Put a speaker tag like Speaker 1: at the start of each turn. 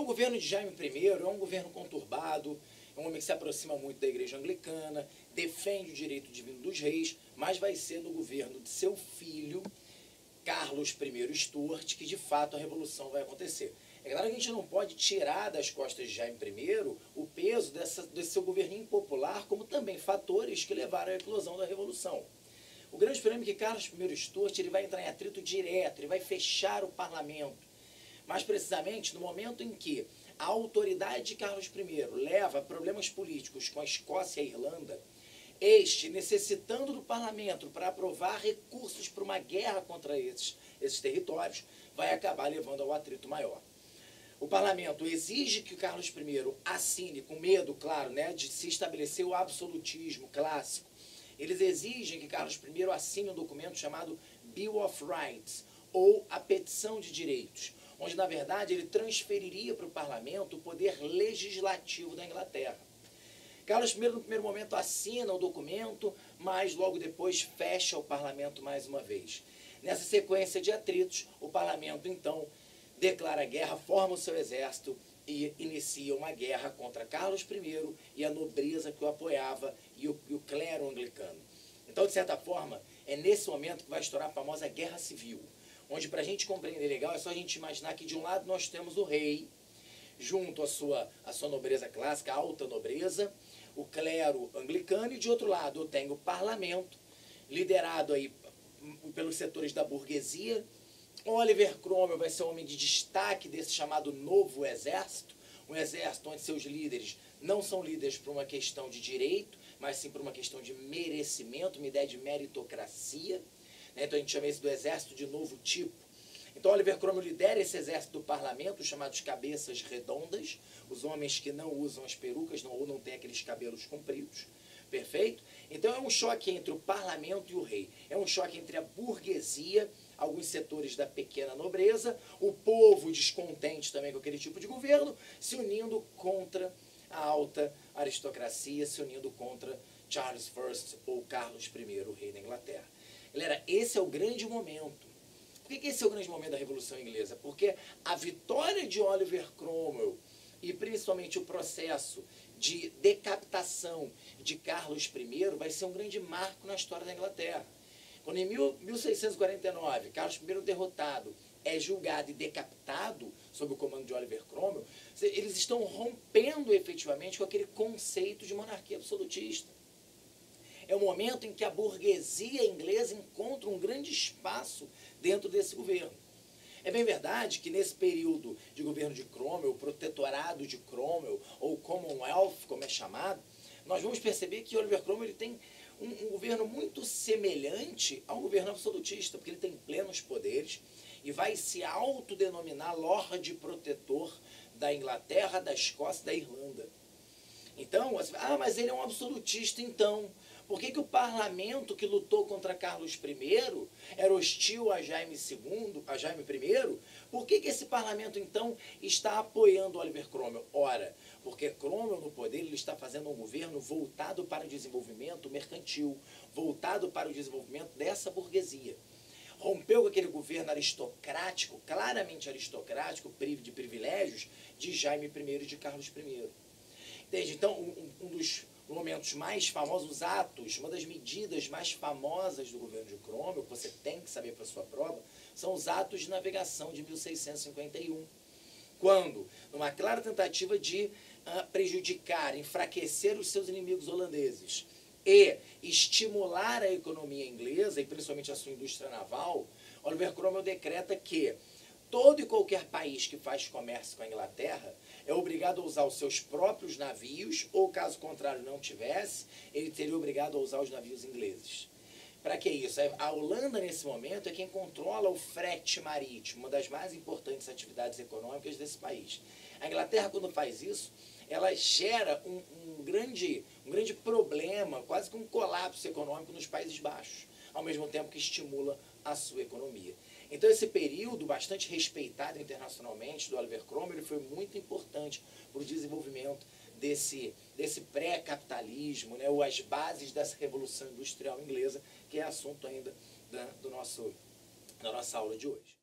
Speaker 1: Então o governo de Jaime I é um governo conturbado, é um homem que se aproxima muito da igreja anglicana, defende o direito divino dos reis, mas vai ser no governo de seu filho, Carlos I Stuart, que de fato a revolução vai acontecer. É claro que a gente não pode tirar das costas de Jaime I o peso desse seu governo impopular, como também fatores que levaram à eclosão da revolução. O grande problema é que Carlos I Stuart ele vai entrar em atrito direto, ele vai fechar o parlamento. Mais precisamente, no momento em que a autoridade de Carlos I leva a problemas políticos com a Escócia e a Irlanda, este, necessitando do parlamento para aprovar recursos para uma guerra contra esses territórios, vai acabar levando ao atrito maior. O parlamento exige que Carlos I assine, com medo, claro, né, de se estabelecer o absolutismo clássico. Eles exigem que Carlos I assine um documento chamado Bill of Rights, ou a Petição de Direitos, onde, na verdade, ele transferiria para o parlamento o poder legislativo da Inglaterra. Carlos I, no primeiro momento, assina o documento, mas logo depois fecha o parlamento mais uma vez. Nessa sequência de atritos, o parlamento, então, declara guerra, forma o seu exército e inicia uma guerra contra Carlos I e a nobreza que o apoiava e o clero anglicano. Então, de certa forma, é nesse momento que vai estourar a famosa Guerra Civil, onde, para a gente compreender legal, é só a gente imaginar que de um lado nós temos o rei, junto à sua nobreza clássica, a alta nobreza, o clero anglicano, e de outro lado eu tenho o parlamento, liderado aí pelos setores da burguesia. Oliver Cromwell vai ser um homem de destaque desse chamado novo exército, um exército onde seus líderes não são líderes por uma questão de direito, mas sim por uma questão de merecimento, uma ideia de meritocracia. Então a gente chama isso do exército de novo tipo. Então Oliver Cromwell lidera esse exército do parlamento, os chamados cabeças redondas, os homens que não usam as perucas ou não têm aqueles cabelos compridos. Perfeito? Então é um choque entre o parlamento e o rei. É um choque entre a burguesia, alguns setores da pequena nobreza, o povo descontente também com aquele tipo de governo, se unindo contra a alta aristocracia, se unindo contra Charles I ou Carlos I, o rei da Inglaterra. Galera, esse é o grande momento. Por que esse é o grande momento da Revolução Inglesa? Porque a vitória de Oliver Cromwell e principalmente o processo de decapitação de Carlos I vai ser um grande marco na história da Inglaterra. Quando em 1649, Carlos I derrotado, é julgado e decapitado sob o comando de Oliver Cromwell, eles estão rompendo efetivamente com aquele conceito de monarquia absolutista. É o momento em que a burguesia inglesa encontra um grande espaço dentro desse governo. É bem verdade que nesse período de governo de Cromwell, o protetorado de Cromwell, ou Commonwealth, como é chamado, nós vamos perceber que Oliver Cromwell ele tem um governo muito semelhante ao governo absolutista, porque ele tem plenos poderes e vai se autodenominar Lorde Protetor da Inglaterra, da Escócia e da Irlanda. Então, mas ele é um absolutista, então. Por que o parlamento que lutou contra Carlos I era hostil a Jaime II, a Jaime I? Por que esse parlamento, então, está apoiando Oliver Cromwell? Ora, porque Cromwell no poder ele está fazendo um governo voltado para o desenvolvimento mercantil, voltado para o desenvolvimento dessa burguesia. Rompeu com aquele governo aristocrático, claramente aristocrático, de privilégios, de Jaime I e de Carlos I. Entende? Então, um dos momentos mais famosos, os atos, uma das medidas mais famosas do governo de Cromwell, que você tem que saber para sua prova, são os atos de navegação de 1651. Quando, numa clara tentativa de prejudicar, enfraquecer os seus inimigos holandeses e estimular a economia inglesa, e principalmente a sua indústria naval, Oliver Cromwell decreta que todo e qualquer país que faz comércio com a Inglaterra é obrigado a usar os seus próprios navios, ou caso contrário não tivesse, ele seria obrigado a usar os navios ingleses. Para que isso? A Holanda, nesse momento, é quem controla o frete marítimo, uma das mais importantes atividades econômicas desse país. A Inglaterra, quando faz isso, ela gera um grande problema, quase que um colapso econômico nos Países Baixos, ao mesmo tempo que estimula a sua economia. Então esse período, bastante respeitado internacionalmente, do Oliver Cromwell, ele foi muito importante para o desenvolvimento desse pré-capitalismo, né, ou as bases dessa Revolução Industrial Inglesa, que é assunto ainda da nossa aula de hoje.